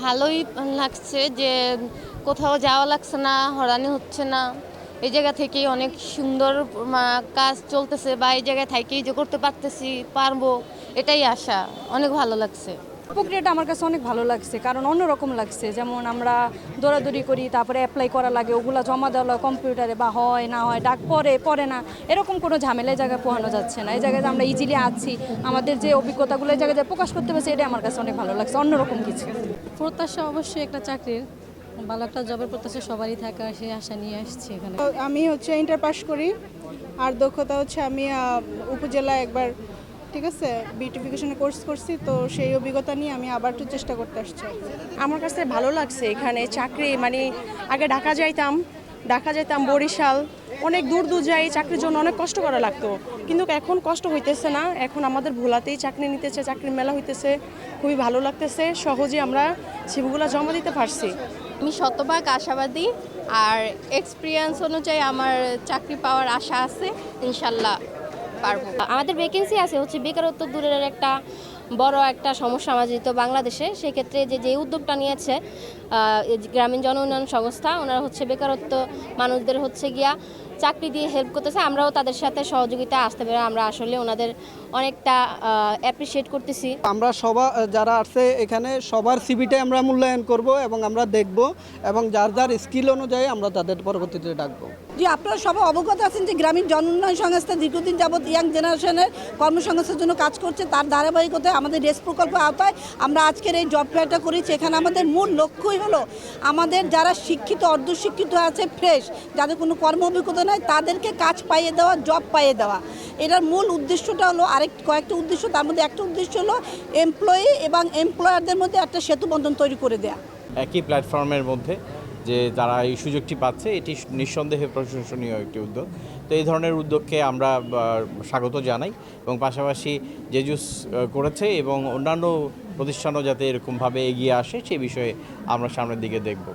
ভালোই লাগছে যে কোথাও যাওয়া লাগছে না, হয়রানি হচ্ছে না। এই জায়গা থেকেই অনেক সুন্দর কাজ চলতেছে, বা এই জায়গায় থেকেই যে করতে পারবো, এটাই আশা। অনেক ভালো লাগছে। প্রক্রিয়াটা আমার কাছে অনেক ভালো লাগছে, কারণ অন্যরকম লাগছে। যেমন আমরা দৌড়াদৌড়ি করি, তারপরে অ্যাপ্লাই করা লাগে, ওগুলো জমা দেওয়া লাগে কম্পিউটারে, বা হয় না হয় ডাক পরে না, এরকম কোনো ঝামেলায় জায়গায় পোহানো যাচ্ছে না। এই জায়গায় যে আমরা ইজিলি আছি, আমাদের যে অভিজ্ঞতাগুলো এই জায়গায় প্রকাশ করতে পারছি, এটা আমার কাছে অনেক ভালো লাগছে, অন্যরকম কিছু। প্রত্যাশা অবশ্যই একটা চাকরির, ভালো একটা জবের প্রত্যাশা সবারই থাকা, সেই আশা নিয়ে আসছি এখানে। আমি ইন্টার পাস করি, আর দক্ষতা হচ্ছে আমি উপজেলায় একবার, ঠিক আছে, বিউটিফিকেশনের কোর্স করছি, তো সেই অভিজ্ঞতা নিয়ে আমি আবার একটু চেষ্টা করতে আসছি। আমার কাছে ভালো লাগছে এখানে চাকরি, মানে আগে ঢাকা যাইতাম বরিশাল, অনেক দূর যাই চাকরির জন্য, অনেক কষ্ট করা লাগতো, কিন্তু এখন কষ্ট হইতেছে না। এখন আমাদের ভোলাতেই চাকরি নিতেছে, চাকরির মেলা হইতেছে, খুবই ভালো লাগতেছে। সহজে আমরা সিভিগুলো জমা দিতে পারছি। আমি শতভাগ আশাবাদী, আর এক্সপিরিয়েন্স অনুযায়ী আমার চাকরি পাওয়ার আশা আছে, ইনশাল্লাহ পারবো। আমাদের ভ্যাকেন্সি আছে, হচ্ছে বেকারত্ব দূরের একটা বড় একটা সমস্যা আমাদের তো বাংলাদেশে। সেক্ষেত্রে যে উদ্যোগটা নিয়েছে গ্রামীণ জন উন্নয়ন সংস্থা, ওনারা হচ্ছে বেকারত্ব মানুষদের হচ্ছে গিয়া চাকরি দিয়ে হেল্প করতেছে। আমরাও তাদের সাথে সহযোগিতা আসতে পারি, আমরা আসলে ওনাদের অনেকটা অ্যাপ্রিসিয়েট করতেছি। আমরা যারা আছে এখানে সবার সিভিটাই আমরা মূল্যায়ন করব এবং আমরা দেখব, এবং যার যার স্কিল অনুযায়ী আমরা তাদের পরবর্তীতে ডাকবো। যে আপনারা সবাই অবগত আছেন যে গ্রামীণ জন উন্নয়ন সংস্থা দীর্ঘদিন যাবৎ ইয়াং জেনারেশনের কর্মসংস্থানের জন্য কাজ করছে। তার ধারাবাহিকতায় আমাদের রেস প্রকল্পের আওতায় আমরা আজকের এই জব ফেয়ারটা করেছি। এখানে আমাদের মূল লক্ষ্যই হলো আমাদের যারা শিক্ষিত, অর্ধশিক্ষিত আছে, ফ্রেশ, যাদের কোনো কর্ম অভিজ্ঞতা নাই, তাদেরকে কাজ পাইয়ে দেওয়া, জব পাইয়ে দেওয়া। এটার মূল উদ্দেশ্যটা হলো কয়েকটা উদ্দেশ্য, তার মধ্যে একটা উদ্দেশ্য হলো এমপ্লয়ি এবং এমপ্লয়ারদের মধ্যে একটা সেতু বন্ধন তৈরি করে দেওয়া। একই প্ল্যাটফর্মের মধ্যে যে যারা এই সুযোগটি পাচ্ছে, এটি নিঃসন্দেহে প্রশংসনীয় একটি উদ্যোগ। তো এই ধরনের উদ্যোগকে আমরা স্বাগত জানাই, এবং পাশাপাশি জেজুস করেছে এবং অন্যান্য প্রতিষ্ঠানও যাতে এরকমভাবে এগিয়ে আসে, সে বিষয়ে আমরা সামনের দিকে দেখব।